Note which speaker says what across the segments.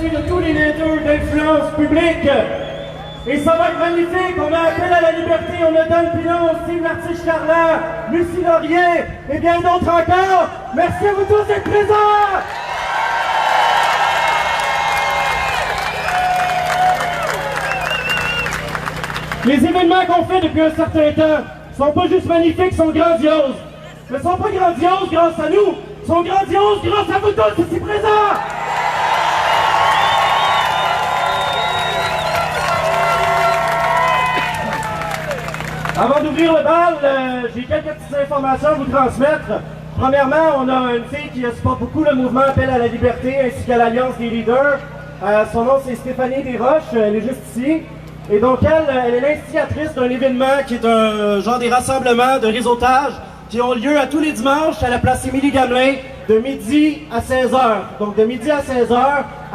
Speaker 1: aussi de tous les leaders d'influence publique. Et ça va être magnifique. On a Appel à la liberté, on a Dan Pilon, Steve Lartiche-Carlan, Lucie Laurier et bien d'autres encore. Merci à vous tous d'être présents. Les événements qu'on fait depuis un certain temps sont pas juste magnifiques, sont grandioses. Mais ils sont pas grandioses grâce à nous, ils sont grandioses grâce à vous tous ici présents. Avant d'ouvrir le bal, j'ai quelques petites informations à vous transmettre. Premièrement, on a une fille qui supporte beaucoup le mouvement Appel à la liberté ainsi qu'à l'Alliance des leaders. Son nom c'est Stéphanie Desroches, elle est juste ici. Et donc elle est l'instigatrice d'un événement qui est un genre des rassemblements de réseautage qui ont lieu à tous les dimanches à la place Émilie-Gamelin de midi à 16h. Donc de midi à 16h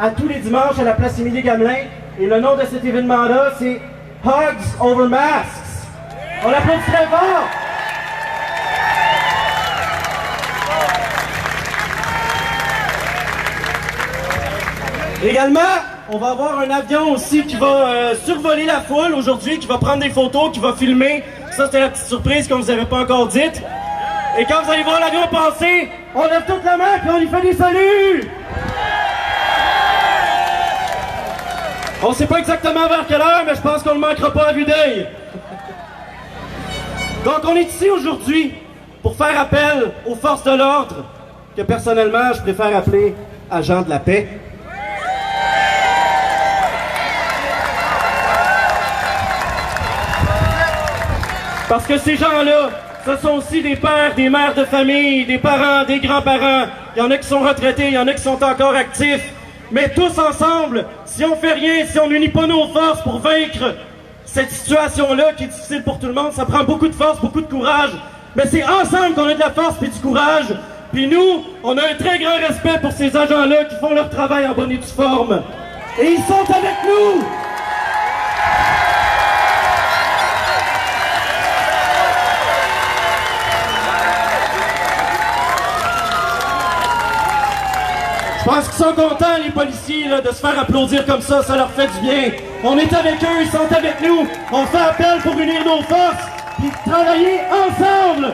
Speaker 1: à tous les dimanches à la place Émilie-Gamelin. Et le nom de cet événement-là, c'est Hugs Over Masks. On l'applaudit très fort! Également, on va avoir un avion aussi qui va survoler la foule aujourd'hui, qui va prendre des photos, qui va filmer. Ça, c'était la petite surprise qu'on ne vous avait pas encore dite. Et quand vous allez voir l'avion passer, on lève toute la main et on lui fait des saluts! On ne sait pas exactement vers quelle heure, mais je pense qu'on ne manquera pas à vue d'œil. Donc, on est ici aujourd'hui pour faire appel aux forces de l'ordre, que personnellement, je préfère appeler agents de la paix. Parce que ces gens-là, ce sont aussi des pères, des mères de famille, des parents, des grands-parents. Il y en a qui sont retraités, il y en a qui sont encore actifs. Mais tous ensemble, si on fait rien, si on n'unit pas nos forces pour vaincre cette situation-là qui est difficile pour tout le monde, ça prend beaucoup de force, beaucoup de courage. Mais c'est ensemble qu'on a de la force et du courage. Puis nous, on a un très grand respect pour ces agents-là qui font leur travail en bonne et due forme. Et ils sont avec nous! Je pense qu'ils sont contents, les policiers, là, de se faire applaudir comme ça leur fait du bien. On est avec eux, ils sont avec nous. On fait appel pour unir nos forces et travailler ensemble.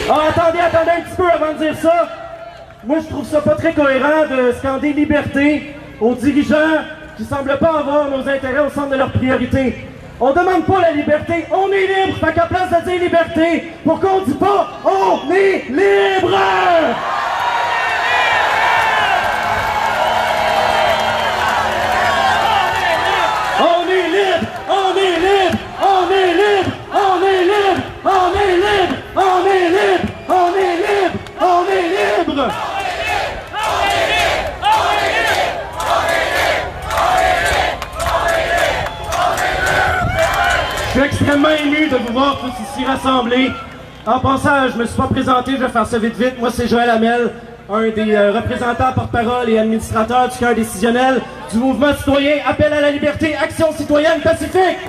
Speaker 1: Oh, attendez un petit peu avant de dire ça. Moi, je trouve ça pas très cohérent de scander liberté aux dirigeants qui semblent pas avoir nos intérêts au centre de leurs priorités. On demande pas la liberté, on est libre! Fait qu'à place de dire liberté, pourquoi on dit pas on est libre? On est libre! On est libre! On est libre! On est libre! On est libre! On est libre! On est libre! On est libre! Je suis extrêmement ému de vous voir tous ici rassemblés. En passant, je me suis pas présenté, je vais faire ça vite. Moi, c'est Joël Hamel, un des représentants porte-parole et administrateurs du cœur décisionnel du mouvement citoyen Appel à la liberté, Action citoyenne pacifique.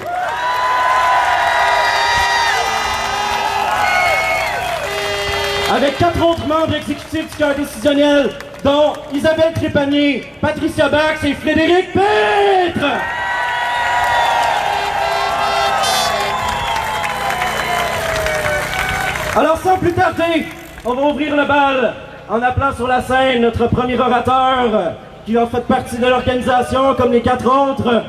Speaker 1: Avec 4 autres membres exécutifs du cœur décisionnel, dont Isabelle Trépanier, Patricia Bax et Frédéric Pitre. Alors sans plus tarder, on va ouvrir le bal en appelant sur la scène notre premier orateur qui a fait partie de l'organisation comme les 4 autres.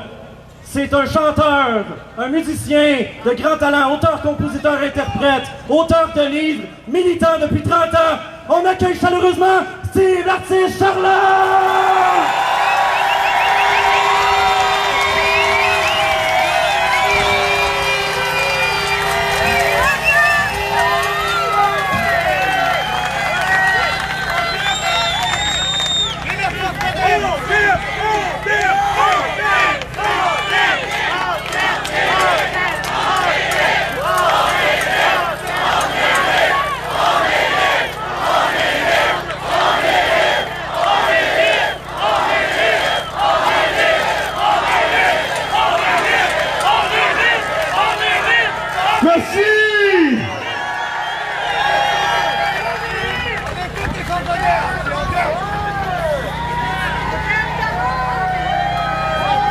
Speaker 1: C'est un chanteur, un musicien de grand talent, auteur, compositeur, interprète, auteur de livres, militant depuis 30 ans. On accueille chaleureusement Steve Lartiche-Carlan!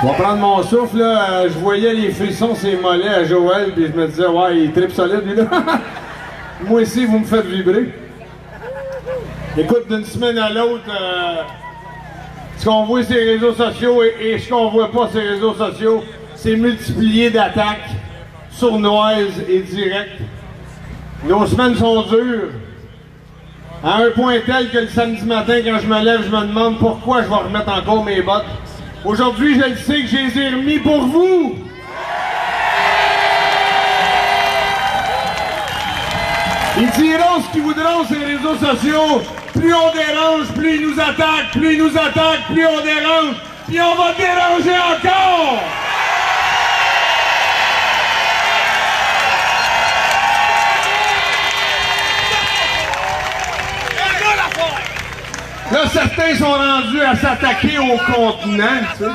Speaker 2: Je vais prendre mon souffle, là. Je voyais les frissons sur les mollets à Joël, puis je me disais, ouais, il tripe solide, lui, là. Moi aussi, vous me faites vibrer. Écoute, d'une semaine à l'autre, ce qu'on voit sur les réseaux sociaux et ce qu'on voit pas sur les réseaux sociaux, c'est multiplié d'attaques sournoises et directes. Nos semaines sont dures. À un point tel que le samedi matin, quand je me lève, je me demande pourquoi je vais remettre encore mes bottes. Aujourd'hui, je le sais que je les ai remis pour vous. Ils diront ce qu'ils voudront sur les réseaux sociaux. Plus on dérange, plus ils nous attaquent. Plus ils nous attaquent, plus on dérange. Puis on va déranger encore. Là, certains sont rendus à s'attaquer au contenant, tu sais.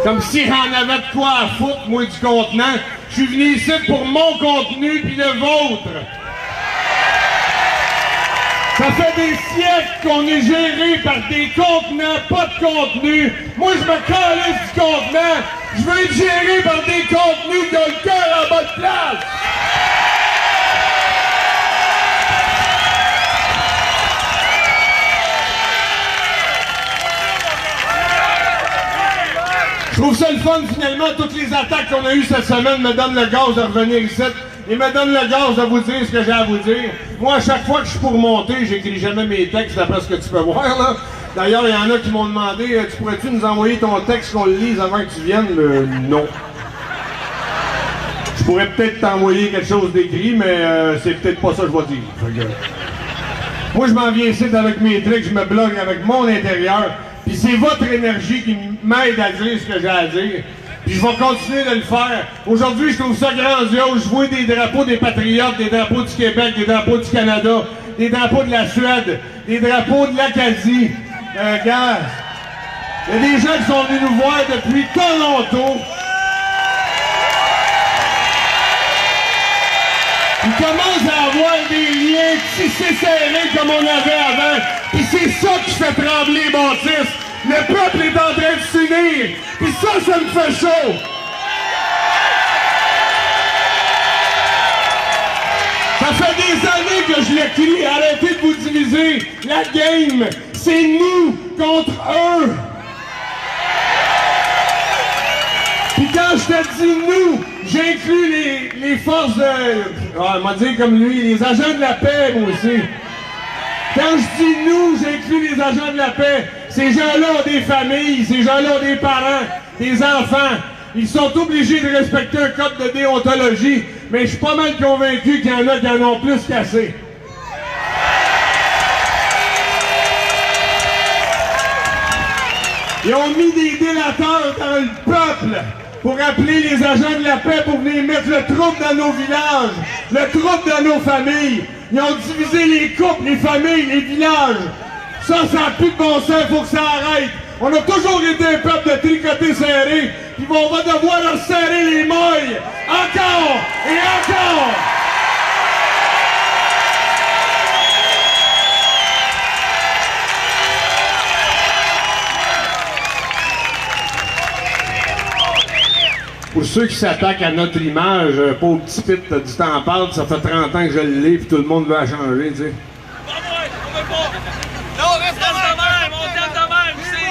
Speaker 2: Comme si j'en avais de quoi à foutre, moi, du contenant. Je suis venu ici pour mon contenu puis le vôtre. Ça fait des siècles qu'on est géré par des contenants, pas de contenu. Moi, je me calisse du contenant. Je veux être géré par des contenus qui ont le cœur en bonne place. Je trouve ça le fun, finalement, toutes les attaques qu'on a eues cette semaine me donnent le gaz de revenir ici et me donnent le gaz de vous dire ce que j'ai à vous dire. Moi, à chaque fois que je suis pour monter, j'écris jamais mes textes d'après ce que tu peux voir, là. D'ailleurs, il y en a qui m'ont demandé, tu pourrais-tu nous envoyer ton texte qu'on le lise avant que tu viennes? Non. Je pourrais peut-être t'envoyer quelque chose d'écrit, mais c'est peut-être pas ça que je vais dire. Moi, je m'en viens ici avec mes trucs, je me bloque avec mon intérieur. Puis c'est votre énergie qui m'aide à dire ce que j'ai à dire. Puis je vais continuer de le faire. Aujourd'hui, je trouve ça grandiose. Je vois des drapeaux des Patriotes, des drapeaux du Québec, des drapeaux du Canada, des drapeaux de la Suède, des drapeaux de l'Acadie. Regarde, il y a des gens qui sont venus nous voir depuis Toronto. Ils commencent à avoir des liens tissés serrés comme on avait avant. Puis c'est ça qui fait trembler Baptiste. Le peuple est en train de s'unir. Puis ça me fait chaud. Ça fait des années que je l'écris. Arrêtez de vous diviser. La game, c'est nous contre eux. Puis quand je te dis nous, j'inclus les forces de... on m'a dit comme lui, les agents de la paix, moi aussi. Quand je dis nous, j'inclus les agents de la paix. Ces gens-là ont des familles, ces gens-là ont des parents, des enfants. Ils sont obligés de respecter un code de déontologie, mais je suis pas mal convaincu qu'il y en a qui en ont plus qu'assez. Ils ont mis des délateurs dans le peuple pour appeler les agents de la paix pour venir mettre le trouble dans nos villages, le trouble dans nos familles. Ils ont divisé les couples, les familles, les villages. Ça n'a plus de bon sens, il faut que ça arrête. On a toujours été un peuple de tricotés serrés, puis on va devoir leur serrer les mailles. Encore et encore! Pour ceux qui s'attaquent à notre image, pauvre petit pit du temps parle, ça fait 30 ans que je le lis, puis tout le monde veut la changer, tu sais.
Speaker 3: Non, reste de même, on t'aime de même ici!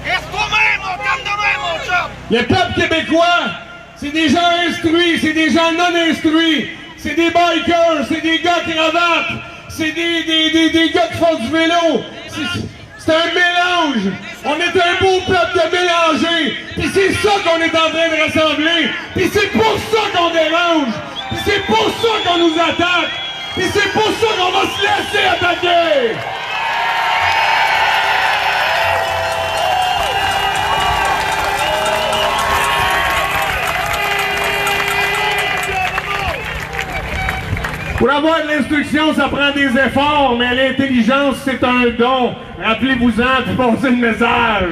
Speaker 3: Reste toi-même, on t'aime de même, mon chum!
Speaker 2: Le peuple québécois, c'est des gens instruits, c'est des gens non instruits, c'est des bikers, c'est des gars cravates, c'est des gars qui font du vélo. C'est un mélange. On est un beau peuple de mélangés. Puis c'est ça qu'on est en train de rassembler. Puis c'est pour ça qu'on dérange. Puis c'est pour ça qu'on nous attaque. Puis c'est pour ça qu'on va se laisser attaquer. Pour avoir de l'instruction, ça prend des efforts, mais l'intelligence, c'est un don. Rappelez-vous-en, puis passez le message.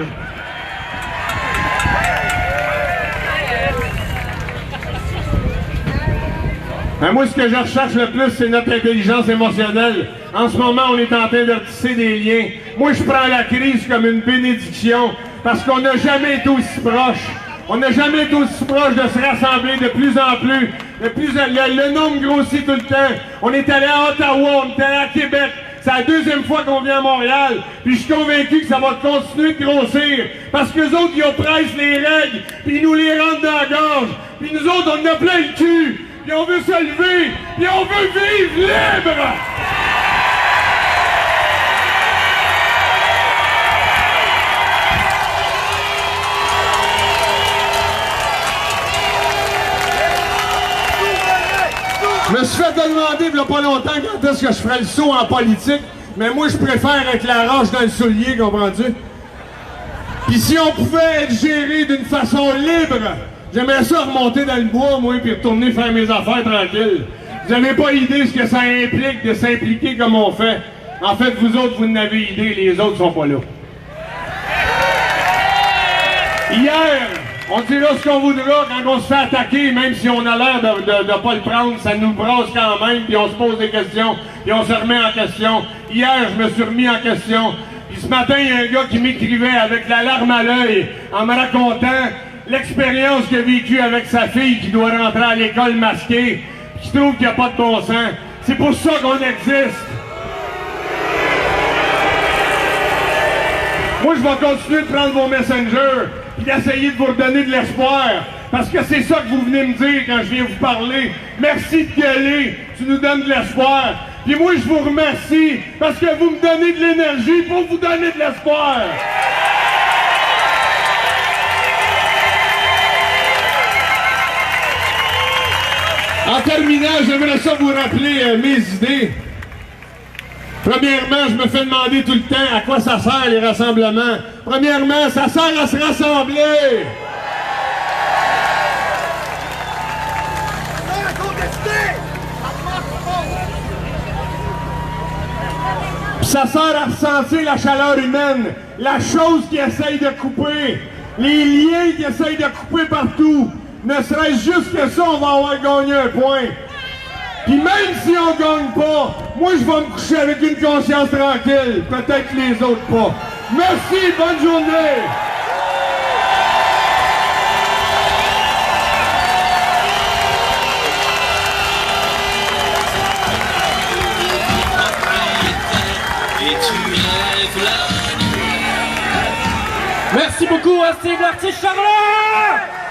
Speaker 2: Ben moi, ce que je recherche le plus, c'est notre intelligence émotionnelle. En ce moment, on est en train de tisser des liens. Moi, je prends la crise comme une bénédiction parce qu'on n'a jamais été aussi proche. On n'a jamais été aussi proche de se rassembler de plus en plus. Le nombre grossit tout le temps. On est allé à Ottawa, on est allé à Québec. C'est la deuxième fois qu'on vient à Montréal. Puis je suis convaincu que ça va continuer de grossir. Parce que les autres, ils oppressent les règles. Puis ils nous les rentrent dans la gorge. Puis nous autres, on en a plein le cul. Puis on veut se lever. Puis on veut vivre libre. Je me suis fait demander il n'y a pas longtemps quand est-ce que je ferais le saut en politique, mais moi je préfère être la roche dans le soulier, comprends-tu? Puis si on pouvait être géré d'une façon libre, j'aimerais ça remonter dans le bois, moi, puis retourner faire mes affaires tranquilles. Vous n'avez pas idée ce que ça implique de s'impliquer comme on fait. En fait, vous autres, vous n'avez idée, les autres sont pas là. Hier, on dira ce qu'on voudra quand on se fait attaquer, même si on a l'air de pas le prendre, ça nous brasse quand même, puis on se pose des questions, puis on se remet en question. Hier, je me suis remis en question, puis ce matin, il y a un gars qui m'écrivait avec la larme à l'œil, en me racontant l'expérience qu'il a vécue avec sa fille qui doit rentrer à l'école masquée, puis qui trouve qu'il n'y a pas de bon sens. C'est pour ça qu'on existe. Moi, je vais continuer de prendre vos messengers et d'essayer de vous redonner de l'espoir. Parce que c'est ça que vous venez me dire quand je viens vous parler. Merci de gueuler, tu nous donnes de l'espoir. Puis moi, je vous remercie parce que vous me donnez de l'énergie pour vous donner de l'espoir. En terminant, j'aimerais ça vous rappeler mes idées. Premièrement, je me fais demander tout le temps à quoi ça sert les rassemblements. Premièrement, ça sert à se rassembler. Puis ça sert à ressentir la chaleur humaine, la chose qui essaye de couper, les liens qui essayent de couper partout. Ne serait-ce juste que ça, on va avoir gagné un point. Puis même si on gagne pas, moi je vais me coucher avec une conscience tranquille. Peut-être les autres pas. Merci, bonne journée!
Speaker 1: Merci beaucoup à Steve l'artiste Charlotte!